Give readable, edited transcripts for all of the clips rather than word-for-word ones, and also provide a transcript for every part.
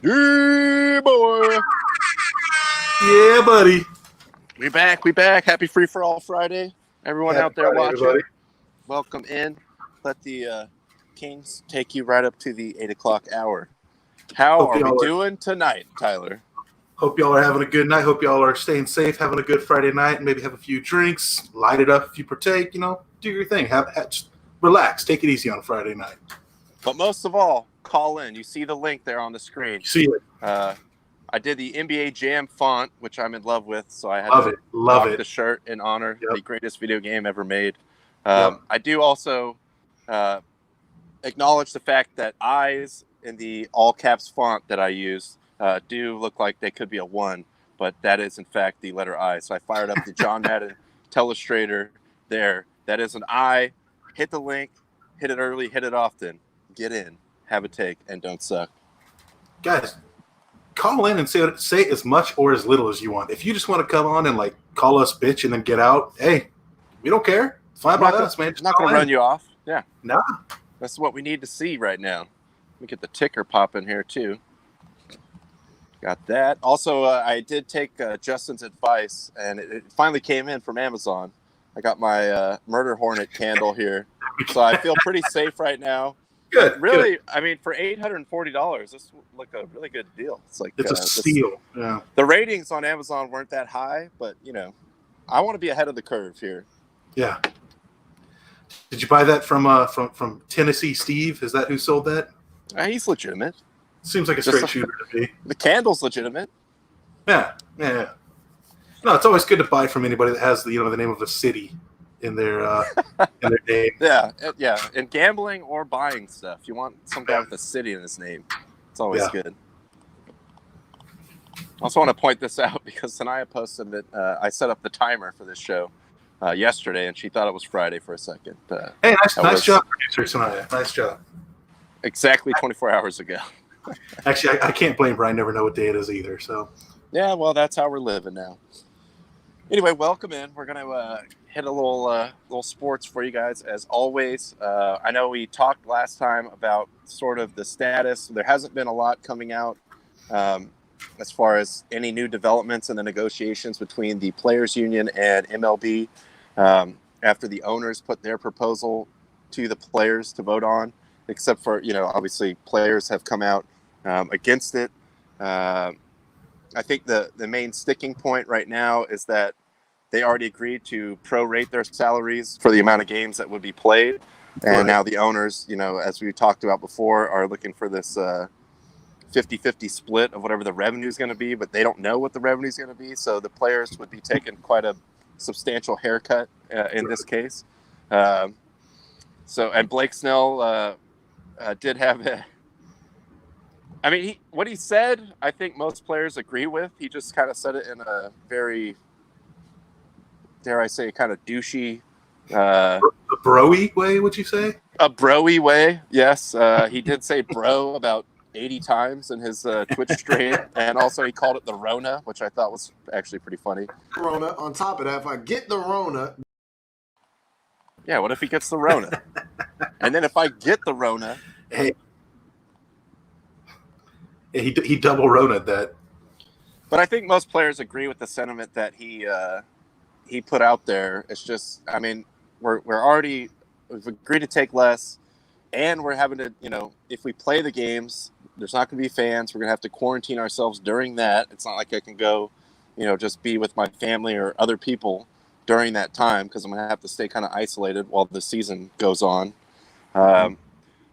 Yeah, boy. Yeah, buddy. We back. Happy Free for All Friday. Everyone Happy out there Friday, watching, everybody. welcome in. Let the Kings take you right up to the 8 o'clock hour. How are we doing tonight, Tyler? Hope y'all are having a good night. Hope y'all are staying safe, having a good Friday night, and maybe have a few drinks, light it up if you partake. Do your thing. Just relax, take it easy on a Friday night. But most of all, call in. You see the link there on the screen. See it. I did the NBA Jam font, which I'm in love with, so I had Love to it. Love rock it. the shirt in honor. Yep. The greatest video game ever made. Yep. I do also acknowledge the fact that eyes in the all caps font that I use do look like they could be a 1, but that is in fact the letter I. So I fired up the John Madden Telestrator there. That is an I. Hit the link, hit it early, hit it often. Get in, have a take, and don't suck. Guys, call in and say as much or as little as you want. If you just want to come on and call us bitch and then get out, hey, we don't care. Fine by us, man. I'm not going to run you off. Yeah. Nah. That's what we need to see right now. Let me get the ticker popping here, too. Got that. Also, I did take Justin's advice, and it finally came in from Amazon. I got my Murder Hornet candle here. So I feel pretty safe right now. Good. Really, good. I mean, for $840, this looked like a really good deal. It's a steal. Yeah. The ratings on Amazon weren't that high, but, I want to be ahead of the curve here. Yeah. Did you buy that from Tennessee Steve? Is that who sold that? He's legitimate. Seems like a straight shooter to me. The candle's legitimate. Yeah. No, it's always good to buy from anybody that has the name of a city in their name. Yeah. In gambling or buying stuff, you want some guy with a city in his name. It's always good. I also want to point this out because Sanaya posted that I set up the timer for this show yesterday, and she thought it was Friday for a second. Hey, nice job, producer Sanaya. Nice job. Exactly 24 hours ago. Actually, I can't blame her. I never know what day it is either. So. Yeah, well, that's how we're living now. Anyway, welcome in. We're gonna hit a little sports for you guys as always. I know we talked last time about sort of the status. There hasn't been a lot coming out as far as any new developments in the negotiations between the Players Union and MLB after the owners put their proposal to the players to vote on. Except for obviously players have come out against it. I think the main sticking point right now is that they already agreed to prorate their salaries for the amount of games that would be played. And now the owners, as we talked about before, are looking for this 50-50 split of whatever the revenue is going to be, but they don't know what the revenue is going to be. So the players would be taking quite a substantial haircut in this case. And Blake Snell did have what he said, I think most players agree with. He just kind of said it in a very, dare I say, kind of douchey. A bro-y way, would you say? A bro-y way, yes. He did say bro about 80 times in his Twitch stream. And also he called it the Rona, which I thought was actually pretty funny. Rona, on top of that, if I get the Rona. Yeah, what if he gets the Rona? And then if I get the Rona. Hey. He double Rona'd that. But I think most players agree with the sentiment that he put out there. It's just, we've agreed to take less, and we're having to, if we play the games, there's not going to be fans. We're going to have to quarantine ourselves during that. It's not like I can go, just be with my family or other people during that time because I'm going to have to stay kind of isolated while the season goes on.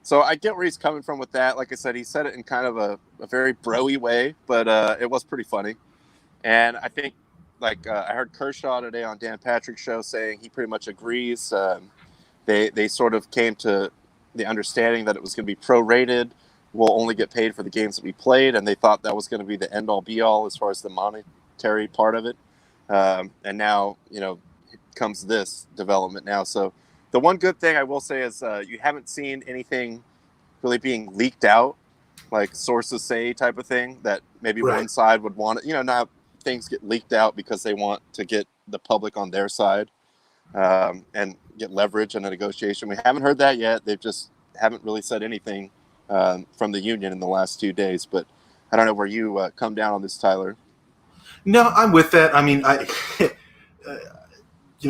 So I get where he's coming from with that. Like I said, he said it in kind of a very bro-y way, but it was pretty funny. And I think, I heard Kershaw today on Dan Patrick's show saying he pretty much agrees. They sort of came to the understanding that it was going to be prorated. We'll only get paid for the games that we played, and they thought that was going to be the end-all, be-all as far as the monetary part of it. And now, comes this development now. So the one good thing I will say is you haven't seen anything really being leaked out, like sources say type of thing, that maybe one side would want it. Now things get leaked out because they want to get the public on their side and get leverage in a negotiation. We haven't heard that yet. They just haven't really said anything from the union in the last 2 days. But I don't know where you come down on this, Tyler. No, I'm with that. I mean,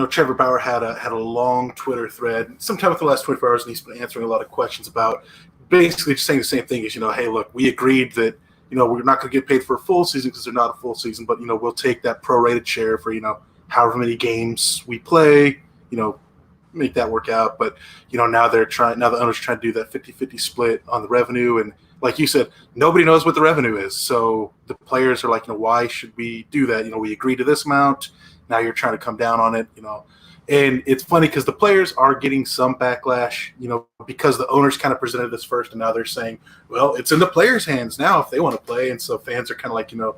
Trevor Bauer had a long Twitter thread sometime with the last 24 hours, and he's been answering a lot of questions about basically just saying the same thing as, hey, look, we agreed that, we're not going to get paid for a full season because they're not a full season, but, we'll take that prorated share for, however many games we play, make that work out. But, now the owners are trying to do that 50-50 split on the revenue. And like you said, nobody knows what the revenue is. So the players are like, why should we do that? We agreed to this amount. Now you're trying to come down on it, And it's funny because the players are getting some backlash, because the owners kind of presented this first, and now they're saying, well, it's in the players' hands now if they want to play. And so fans are kind of like, you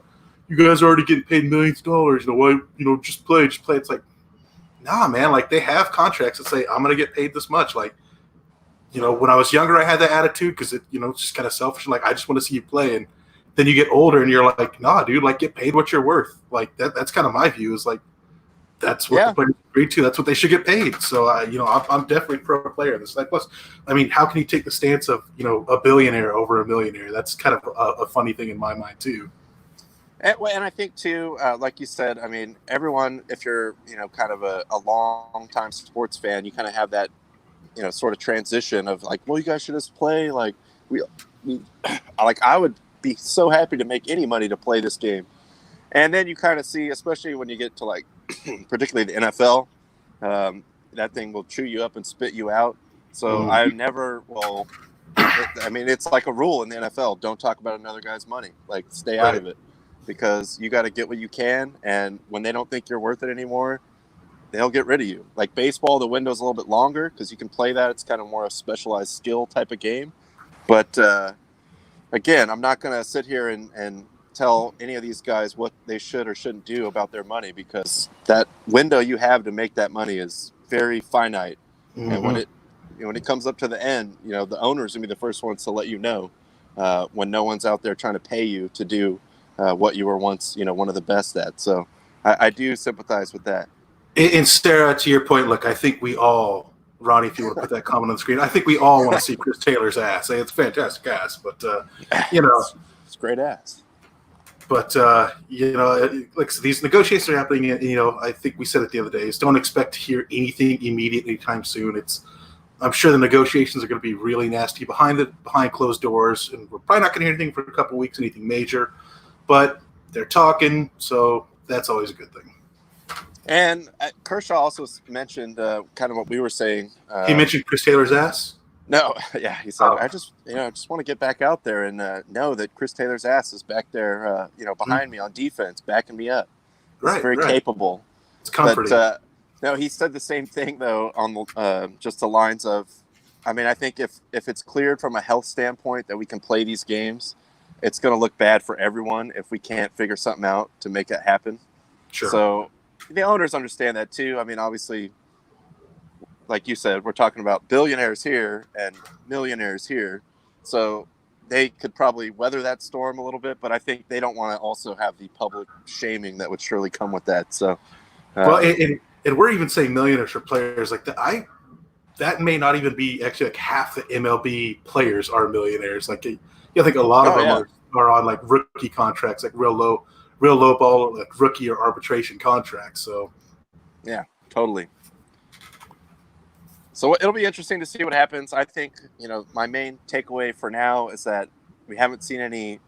guys are already getting paid millions of dollars. Why, just play. It's like, nah, man, like they have contracts that say, I'm going to get paid this much. Like, when I was younger, I had that attitude because it's just kind of selfish. Like, I just want to see you play. And then you get older and you're like, nah, dude, like get paid what you're worth. Like that's kind of my view is like, that's what the players agreed to. That's what they should get paid. So, I'm definitely pro player in this. Like, plus, I mean, how can you take the stance of, a billionaire over a millionaire? That's kind of a funny thing in my mind, too. And I think, too, like you said, I mean, everyone, if you're, kind of a long-time sports fan, you kind of have that, sort of transition of like, well, you guys should just play. Like, I would be so happy to make any money to play this game. And then you kind of see, especially when you get to like, particularly the NFL, that thing will chew you up and spit you out. So I never will. It's like a rule in the NFL: don't talk about another guy's money. Like, stay out of it, because you got to get what you can. And when they don't think you're worth it anymore, they'll get rid of you. Like baseball, the window's a little bit longer because you can play that. It's kind of more a specialized skill type of game. But again, I'm not going to sit here and tell any of these guys what they should or shouldn't do about their money, because that window you have to make that money is very finite. And when it comes up to the end, the owners will be the first ones to let you know when no one's out there trying to pay you to do what you were once, one of the best at. So I do sympathize with that. And Sarah, to your point, look, I think we all, Ronnie, if you want to put that comment on the screen, I think we all want to see Chris Taylor's ass. It's a fantastic ass, but it's great ass. But, like these negotiations are happening, and, I think we said it the other day, is don't expect to hear anything immediately anytime soon. I'm sure the negotiations are going to be really nasty behind closed doors, and we're probably not going to hear anything for a couple of weeks, anything major. But they're talking, so that's always a good thing. And Kershaw also mentioned kind of what we were saying. He mentioned Chris Taylor's ass? No, yeah, he said, I just want to get back out there and know that Chris Taylor's ass is back there, behind me on defense, backing me up. He's very capable. It's comforting. But, no, he said the same thing, though, on just the lines of, I think if it's cleared from a health standpoint that we can play these games, it's going to look bad for everyone if we can't figure something out to make that happen. Sure. So the owners understand that, too. Obviously, like you said, we're talking about billionaires here and millionaires here. So they could probably weather that storm a little bit, but I think they don't want to also have the public shaming that would surely come with that. So, and we're even saying millionaires for players like that. That may not even be actually like half the MLB players are millionaires. Like, I think a lot of them are on like rookie contracts, like real low ball, like rookie or arbitration contracts. So, yeah, totally. So it'll be interesting to see what happens. I think, my main takeaway for now is that we haven't seen any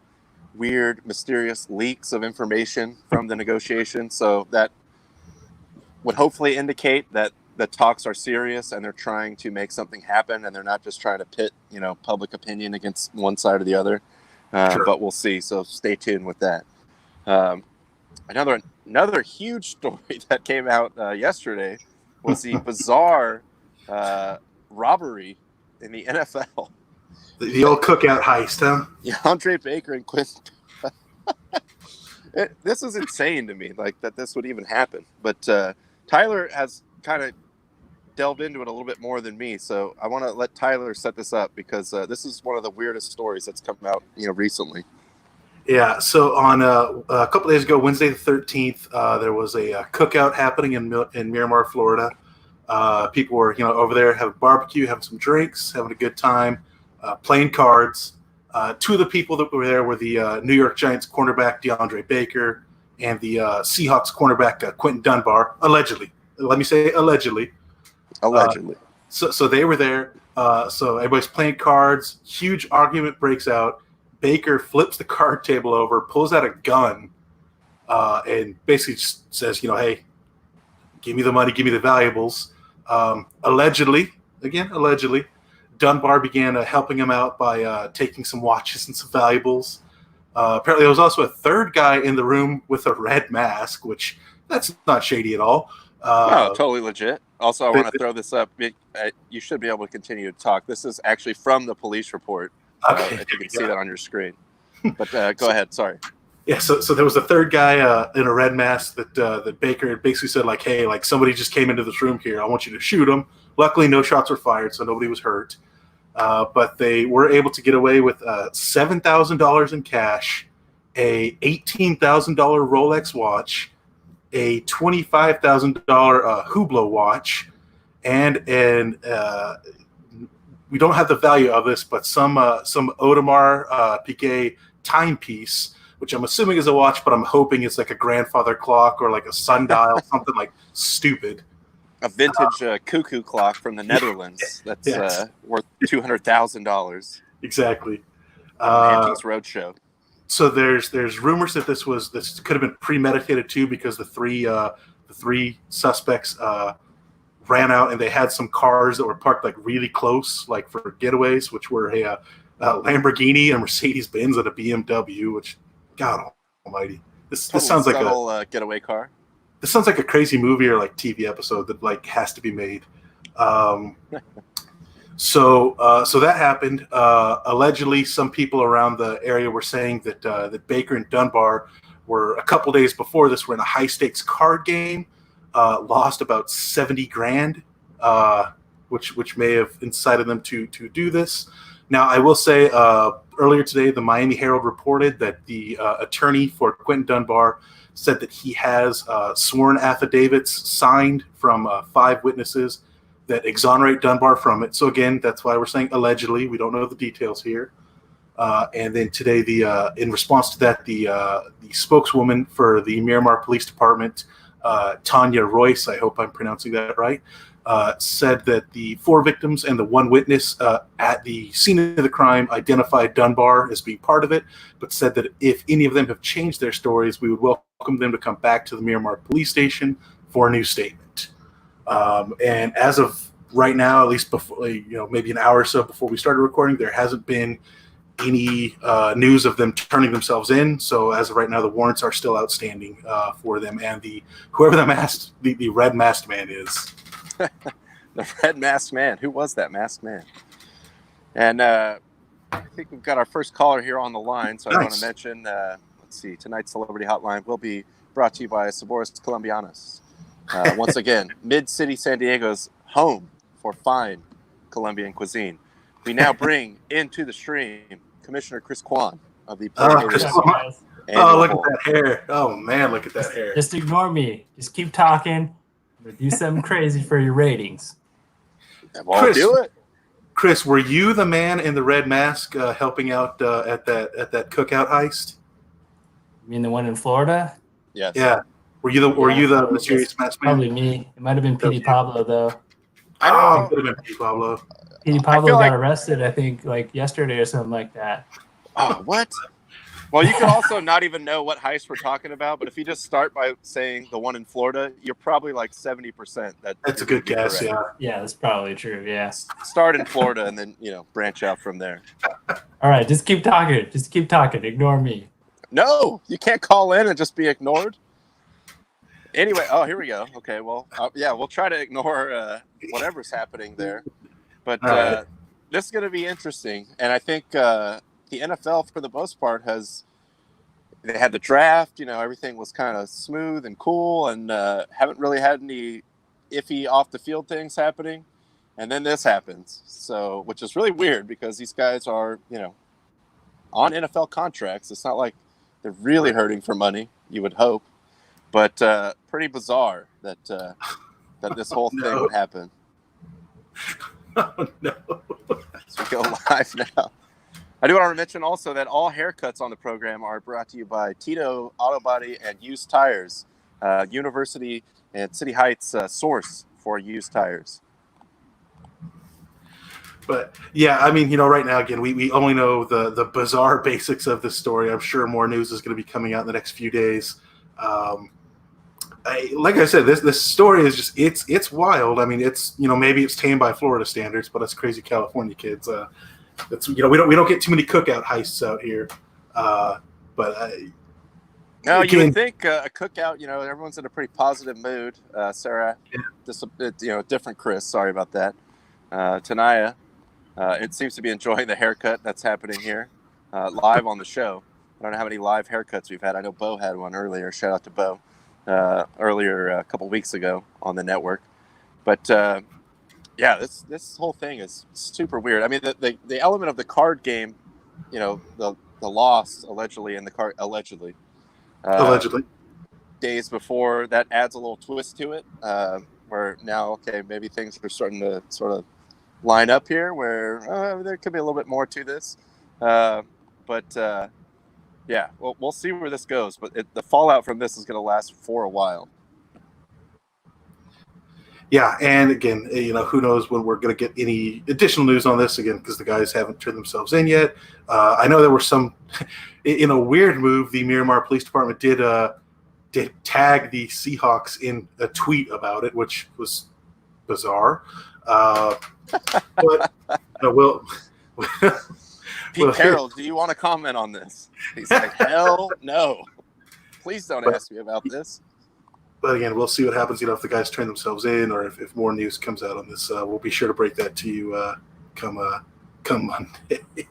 weird, mysterious leaks of information from the negotiation. So that would hopefully indicate that the talks are serious and they're trying to make something happen and they're not just trying to pit, public opinion against one side or the other. Sure. But we'll see. So stay tuned with that. Another huge story that came out yesterday was the bizarre robbery in the NFL. The old cookout heist, huh? Yeah, Andre Baker and Quentin. This is insane to me, like that this would even happen. But Tyler has kind of delved into it a little bit more than me, so I want to let Tyler set this up because this is one of the weirdest stories that's come out, recently. Yeah, so on a couple days ago, Wednesday the 13th, there was a cookout happening in Miramar, Florida. People were, over there having barbecue, having some drinks, having a good time, playing cards. Two of the people that were there were the New York Giants cornerback DeAndre Baker and the Seahawks cornerback Quentin Dunbar, allegedly. Let me say allegedly. Allegedly. So they were there. So everybody's playing cards. Huge argument breaks out. Baker flips the card table over, pulls out a gun, and basically just says, hey, give me the money, give me the valuables. Allegedly, Dunbar began helping him out by taking some watches and some valuables. Apparently, there was also a third guy in the room with a red mask, which that's not shady at all. No, totally legit. Also, I want to throw this up. You should be able to continue to talk. This is actually from the police report. Okay. If you can see that on your screen. But go ahead. Sorry. Yeah, so there was a third guy in a red mask that Baker had basically said, like, hey, like somebody just came into this room here. I want you to shoot him. Luckily, no shots were fired, so nobody was hurt. But they were able to get away with $7,000 in cash, a $18,000 Rolex watch, a $25,000 Hublot watch, and we don't have the value of this, but some Audemars Piguet timepiece, which I'm assuming is a watch, but I'm hoping it's like a grandfather clock or like a sundial, something like stupid. A vintage cuckoo clock from the Netherlands that's worth $200,000. Exactly. Antiques Roadshow. So there's rumors that this could have been premeditated too, because the three suspects ran out and they had some cars that were parked like really close, like for getaways, which were a Lamborghini, a Mercedes Benz, and a BMW. Which, God Almighty, this sounds like a getaway car. This sounds like a crazy movie or like TV episode that like has to be made. So that happened. Allegedly, some people around the area were saying that Baker and Dunbar were a couple days before this were in a high stakes card game, lost about $70,000, which may have incited them to do this. Now, I will say earlier today, the Miami Herald reported that the attorney for Quentin Dunbar said that he has sworn affidavits signed from 5 witnesses that exonerate Dunbar from it. So again, that's why we're saying allegedly. We don't know the details here. And then today, in response to that, the spokeswoman for the Miramar Police Department, Tanya Royce, I hope I'm pronouncing that right, said that the 4 victims and the 1 witness at the scene of the crime identified Dunbar as being part of it, but said that if any of them have changed their stories, we would welcome them to come back to the Miramar Police Station for a new statement. And as of right now, at least before, maybe an hour or so before we started recording, there hasn't been any news of them turning themselves in. So as of right now, the warrants are still outstanding for them and whoever the red masked man is. The red masked man. Who was that masked man? And I think we've got our first caller here on the line. So nice. I want to mention, let's see, tonight's Celebrity Hotline will be brought to you by Sabores Colombianos. Once again, Mid-City San Diego's home for fine Colombian cuisine. We now bring into the stream Commissioner Chris Kwan of the Look at that hair. Oh, man, look at that hair. Just ignore me. Just keep talking. Do something crazy for your ratings. Chris, do it. Chris, were you the man in the red mask helping out at that cookout heist? You mean the one in Florida? Yes. Yeah. Were you the mysterious masked man? Probably me. It might have been Petey Pablo though. I don't know. It could have been Petey Pablo. Petey Pablo got arrested, I think, like yesterday or something like that. Oh, what? Well, you can also not even know what heist we're talking about, but if you just start by saying the one in Florida, you're probably like 70%. That's a good guess, correct. Yeah. Yeah, that's probably true, yeah. Start in Florida and then, branch out from there. All right, just keep talking. Just keep talking. Ignore me. No, you can't call in and just be ignored. Anyway, here we go. Okay, well, we'll try to ignore whatever's happening there. But this is going to be interesting. And I think the NFL, for the most part, they had the draft. Everything was kind of smooth and cool and haven't really had any iffy off-the-field things happening. And then this happens, which is really weird because these guys are, on NFL contracts. It's not like they're really hurting for money, you would hope. But pretty bizarre that this whole thing would happen. Oh, no. So we go live now. I do want to mention also that all haircuts on the program are brought to you by Tito Auto Body and Used Tires, University and City Heights source for used tires. But yeah, I mean, right now, again, we only know the bizarre basics of this story. I'm sure more news is going to be coming out in the next few days. Like I said, this story is just it's wild. I mean, it's maybe it's tame by Florida standards, but us crazy California kids, it's we don't get too many cookout heists out here. No, you would think a cookout. Everyone's in a pretty positive mood. Sarah, different Chris. Sorry about that. Tanaya, it seems to be enjoying the haircut that's happening here live on the show. I don't know how many live haircuts we've had. I know Bo had one earlier. Shout out to Bo. Earlier a couple weeks ago on the network, but this whole thing is super weird. I mean, the element of the card game, the loss allegedly in the card allegedly days before, that adds a little twist to it, where now maybe things are starting to sort of line up here where there could be a little bit more to this, yeah, well, we'll see where this goes, but the fallout from this is going to last for a while. Yeah, and again, who knows when we're going to get any additional news on this again, because the guys haven't turned themselves in yet. I know there were some, in a weird move, the Miramar Police Department did tag the Seahawks in a tweet about it, which was bizarre. But we'll. Pete Carroll, do you want to comment on this? He's like, hell no. Please don't ask me about this. But again, we'll see what happens, if the guys turn themselves in or if more news comes out on this. We'll be sure to break that to you come Monday. I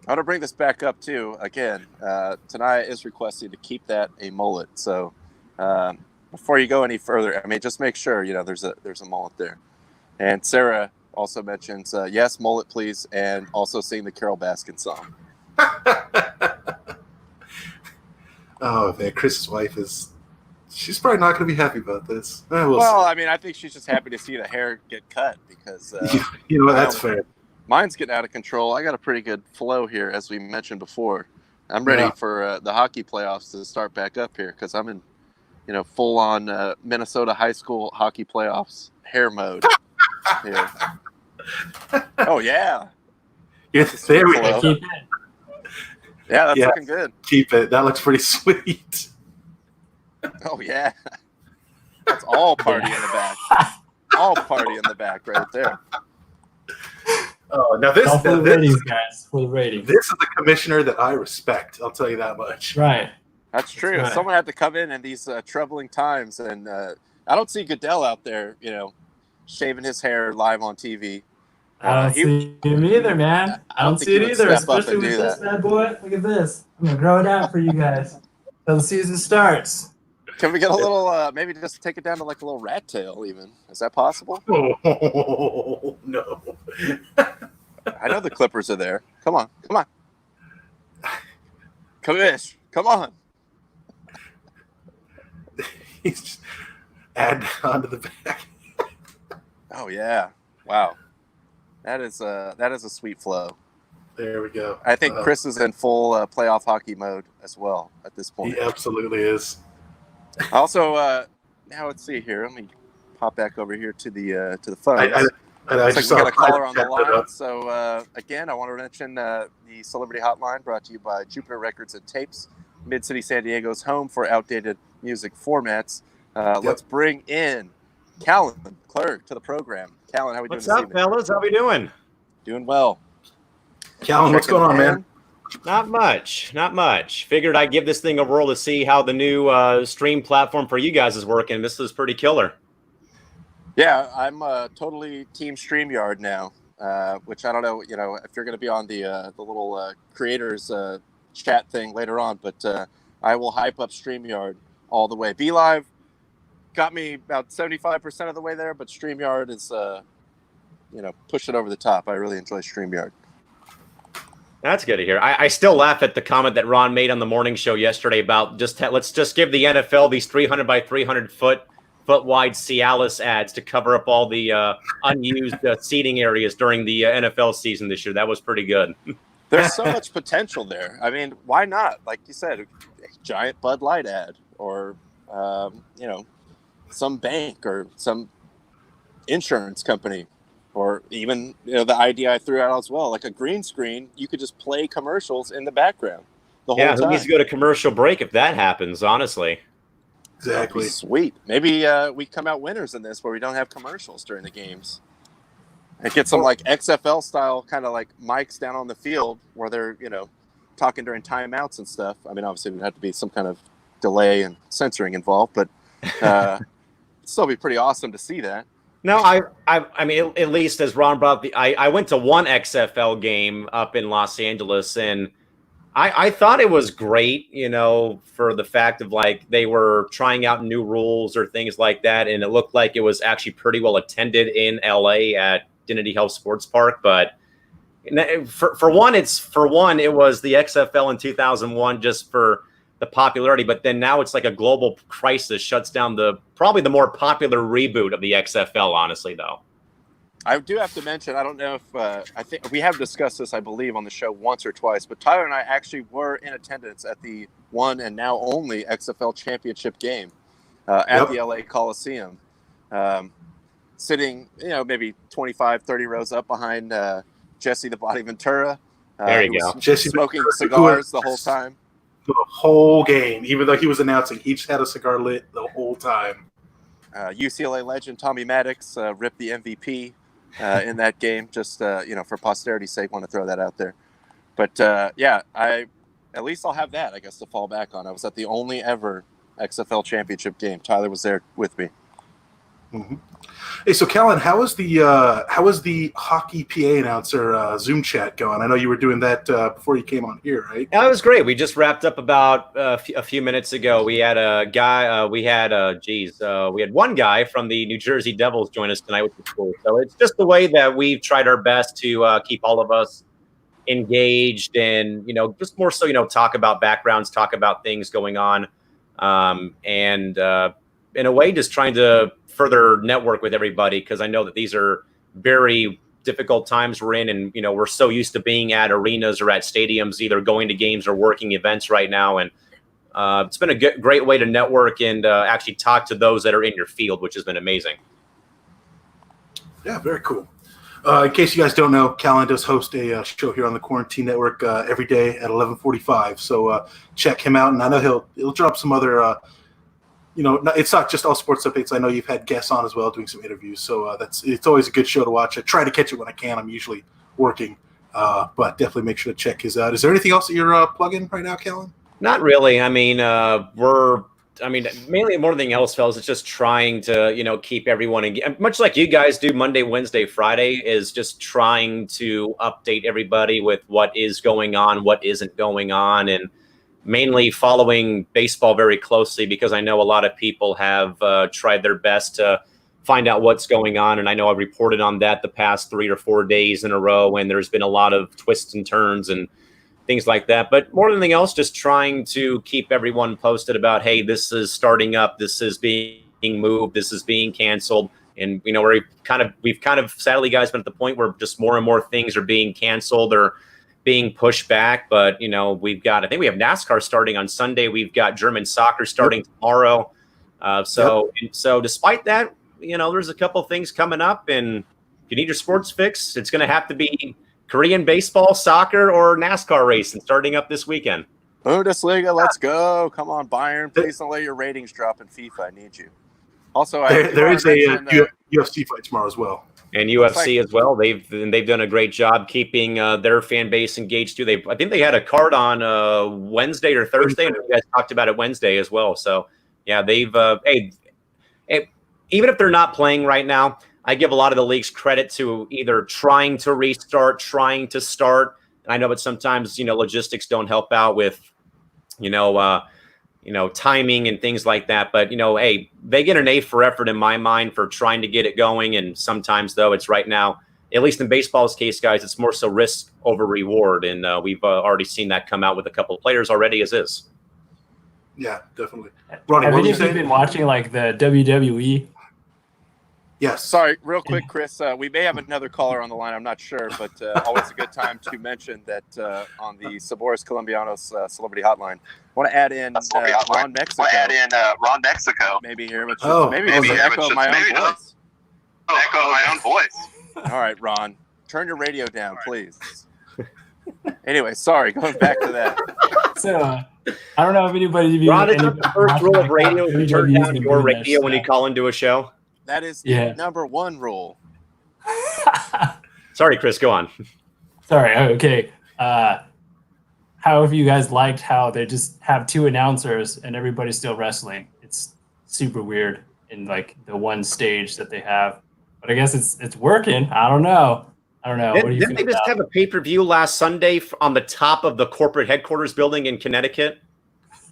want to bring this back up, too. Again, Tanaya is requesting to keep that a mullet. So before you go any further, I mean, just make sure, there's a mullet there. And Sarah also mentions, yes, mullet, please, and also sing the Carol Baskin song. Oh, man, Chris's wife she's probably not going to be happy about this. Well, I mean, I think she's just happy to see the hair get cut because, that's fair. Mine's getting out of control. I got a pretty good flow here, as we mentioned before. I'm ready for the hockey playoffs to start back up here because I'm in, full-on Minnesota high school hockey playoffs hair mode. Here. Oh yeah. Yes, there we go. Keep it. Yeah, that's looking good. Keep it. That looks pretty sweet. Oh yeah. That's all party in the back. All party in the back right there. Oh, now this for the ratings, guys. For the ratings. This is the commissioner that I respect. I'll tell you that much. Right. That's true. Right. Someone had to come in these troubling times, and I don't see Goodell out there, shaving his hair live on TV. I don't see him either, man. I don't see it either, especially with this bad boy. Look at this. I'm going to grow it out for you guys till the season starts. Can we get a little, maybe just take it down to like a little rat tail even? Is that possible? Oh, no. I know the Clippers are there. Come on. Commish, come on. He's just add onto the back. Oh yeah! Wow, that is a sweet flow. There we go. I think Chris is in full playoff hockey mode as well at this point. He absolutely is. Also, now let's see here. Let me pop back over here to the phone. I just got a caller on the line. So again, I want to mention the Celebrity Hotline brought to you by Jupiter Records and Tapes, Mid-City San Diego's home for outdated music formats. Let's bring in Callan Clerk to the program. Callan, how we doing this evening? What's up, fellas? How we doing? Doing well. Callan, what's going on, man? Not much. Figured I'd give this thing a whirl to see how the new stream platform for you guys is working. This is pretty killer. Yeah, I'm totally Team StreamYard now, which I don't know, if you're going to be on the little creators chat thing later on, but I will hype up StreamYard all the way. BeLive got me about 75% of the way there, but StreamYard is, pushing over the top. I really enjoy StreamYard. That's good to hear. I still laugh at the comment that Ron made on the morning show yesterday about let's just give the NFL these 300 by 300 foot wide Cialis ads to cover up all the unused seating areas during the NFL season this year. That was pretty good. There's so much potential there. I mean, why not? Like you said, a giant Bud Light ad, or some bank or some insurance company, or even the idea I threw out as well, like a green screen. You could just play commercials in the background the whole time. Who needs to go to commercial break if that happens? Honestly, Exactly. Sweet. Maybe we come out winners in this, where we don't have commercials during the games. And get some like XFL style kind of like mics down on the field where they're, talking during timeouts and stuff. I mean, obviously there'd have to be some kind of delay and censoring involved, but it'd still be pretty awesome to see that. No, I mean, at least as Ron brought up, I went to one XFL game up in Los Angeles, and I thought it was great, for the fact of like they were trying out new rules or things like that, and it looked like it was actually pretty well attended in LA at Dignity Health Sports Park. But for one, it was the XFL in 2001 just for the popularity, but then now it's like a global crisis shuts down probably the more popular reboot of the XFL, honestly, though. I do have to mention, I don't know if I think we have discussed this, I believe, on the show once or twice, but Tyler and I actually were in attendance at the one and now only XFL championship game at the LA Coliseum, sitting, maybe 25, 30 rows up behind Jesse the Body Ventura. There you go. Jesse smoking cigars the whole time. The whole game, even though he was announcing, he just had a cigar lit the whole time. UCLA legend Tommy Maddox ripped the MVP in that game, just for posterity's sake. Want to throw that out there, but at least I'll have that, I guess, to fall back on. I was at the only ever XFL championship game. Tyler was there with me. Mm-hmm. Hey, so Callan, how was the hockey PA announcer Zoom chat going? I know you were doing that before you came on here, right? Yeah, it was great. We just wrapped up about a few minutes ago. We had a guy. We had one guy from the New Jersey Devils join us tonight, which was cool. So it's just the way that we've tried our best to keep all of us engaged and just more so talk about backgrounds, talk about things going on, and in a way just trying to further network with everybody, because I know that these are very difficult times we're in, and we're so used to being at arenas or at stadiums, either going to games or working events right now, and it's been a great way to network and actually talk to those that are in your field, which has been amazing. Yeah, very cool. In case you guys don't know, Callan does host a show here on the Quarantine Network every day at 11:45. So check him out, and I know he'll drop some other. It's not just all sports updates. I know you've had guests on as well doing some interviews. So it's always a good show to watch. I try to catch it when I can. I'm usually working, but definitely make sure to check his out. Is there anything else that you're plugging right now, Callan? Not really. I mean, mainly more than anything else, fellas, it's just trying to, keep everyone much like you guys do Monday, Wednesday, Friday, is just trying to update everybody with what is going on, what isn't going on, and mainly following baseball very closely, because I know a lot of people have tried their best to find out what's going on. And I know I've reported on that the past 3 or 4 days in a row, and there's been a lot of twists and turns and things like that. But more than anything else, just trying to keep everyone posted about, hey, this is starting up, this is being moved, this is being canceled. And, we've kind of sadly, guys, been at the point where just more and more things are being canceled or being pushed back. But, I think we have NASCAR starting on Sunday. We've got German soccer starting tomorrow. So despite that, there's a couple things coming up, and if you need your sports fix, it's going to have to be Korean baseball, soccer, or NASCAR racing starting up this weekend. Bundesliga, let's go. Come on, Bayern. Please don't let your ratings drop in FIFA. I need you. Also, there is a UFC fight tomorrow as well. And UFC as well. They've done a great job keeping their fan base engaged too. I think they had a card on Wednesday or Thursday, and you guys talked about it Wednesday as well. So yeah, they've even if they're not playing right now, I give a lot of the leagues credit to either trying to restart, trying to start. And I know that sometimes logistics don't help out with timing and things like that. But, hey, they get an A for effort in my mind for trying to get it going. And sometimes, though, it's right now, at least in baseball's case, guys, it's more so risk over reward. And we've already seen that come out with a couple of players already as is. Yeah, definitely. Ronnie, have any of you been watching like the WWE? Yes. Sorry, real quick, Chris. We may have another caller on the line. I'm not sure, but always a good time to mention that on the Sabores Colombianos Celebrity Hotline, I want to add in Ron Mexico. Maybe here, but maybe an echo of my own voice. All right, Ron, turn your radio down, please. Anyway, sorry, going back to that. So, I don't know if anybody of you. Ron, is the first rule of radio is to turn down your radio when you call into a show? That is the number one rule. Sorry, Chris, go on. Sorry, okay. How have you guys liked how they just have two announcers and everybody's still wrestling? It's super weird in like the one stage that they have. But I guess it's working. I don't know. What do you think? Didn't they just have a pay-per-view last Sunday on the top of the corporate headquarters building in Connecticut?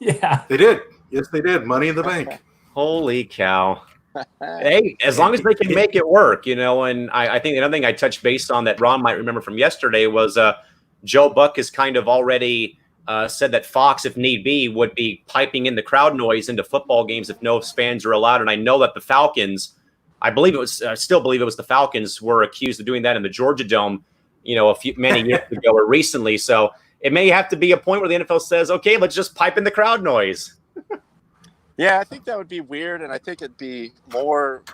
Yeah. They did. Yes, they did. Money in the Bank. Holy cow. Hey, as long as they can make it work, you know, and I think another thing I touched base on that Ron might remember from yesterday was Joe Buck has kind of already said that Fox, if need be, would be piping in the crowd noise into football games if no fans are allowed. And I know that the Falcons, I still believe it was the Falcons, were accused of doing that in the Georgia Dome, you know, many years ago or recently. So it may have to be a point where the NFL says, okay, let's just pipe in the crowd noise. Yeah, I think that would be weird, and I think it'd be more,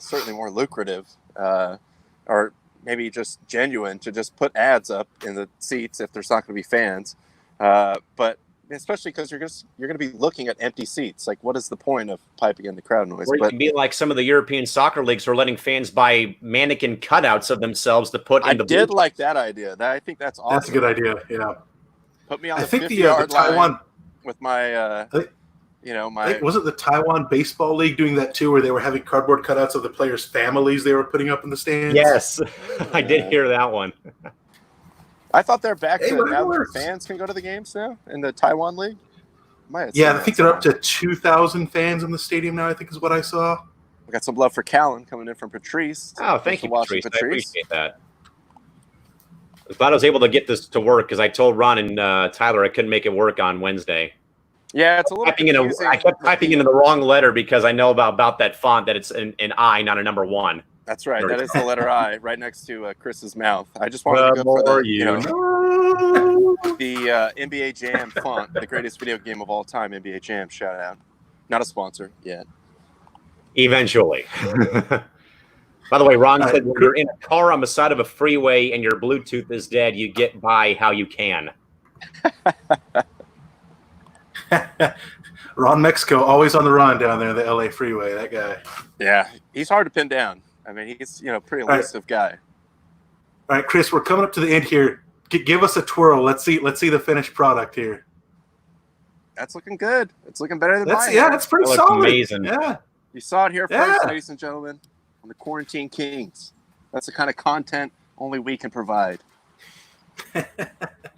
certainly more lucrative, or maybe just genuine to just put ads up in the seats if there's not going to be fans. But especially because you're going to be looking at empty seats. Like, what is the point of piping in the crowd noise? Or it can be like some of the European soccer leagues who are letting fans buy mannequin cutouts of themselves to put in the booth. I did like that idea. I think that's awesome. That's a good idea. Yeah. Put me on the 50-yard line with my. Was it the Taiwan Baseball League doing that too, where they were having cardboard cutouts of the players' families they were putting up in the stands? Yes, I did hear that one. I thought they're back to now that fans can go to the games now in the Taiwan League. Yeah, I think they're up to 2,000 fans in the stadium now, I think is what I saw. We got some love for Callan coming in from Patrice. Oh, thank you, Patrice. I appreciate that. I'm glad I was able to get this to work because I told Ron and Tyler I couldn't make it work on Wednesday. Yeah, it's a little confusing. I kept typing into the wrong letter because I know about that font that it's an I, not a number one. That's right. That is the letter I right next to Chris's mouth. I just wanted to go for the NBA Jam font, the greatest video game of all time, NBA Jam. Shout out. Not a sponsor yet. Eventually. By the way, Ron said when you're in a car on the side of a freeway and your Bluetooth is dead, you get by how you can. Ron Mexico, always on the run down there in the LA freeway, that guy. Yeah, he's hard to pin down. I mean, he's pretty elusive guy. All right, Chris, we're coming up to the end here. Give us a twirl. Let's see the finished product here. That's looking good. It's looking better than mine. Yeah, that's pretty solid. Amazing. Yeah. You saw it here first, ladies and gentlemen, on the Quarantine Kings. That's the kind of content only we can provide.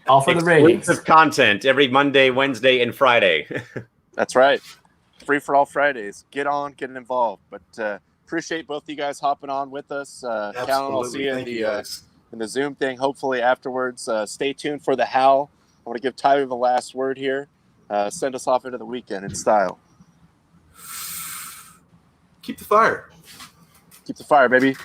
All for the ratings. Exclusive content every Monday, Wednesday, and Friday. That's right. Free for all Fridays. Get involved. But appreciate both of you guys hopping on with us. Callan, I'll see you in the Zoom thing, hopefully afterwards. Stay tuned for the Howl. I want to give Tyler the last word here. Send us off into the weekend in style. Keep the fire. Keep the fire, baby.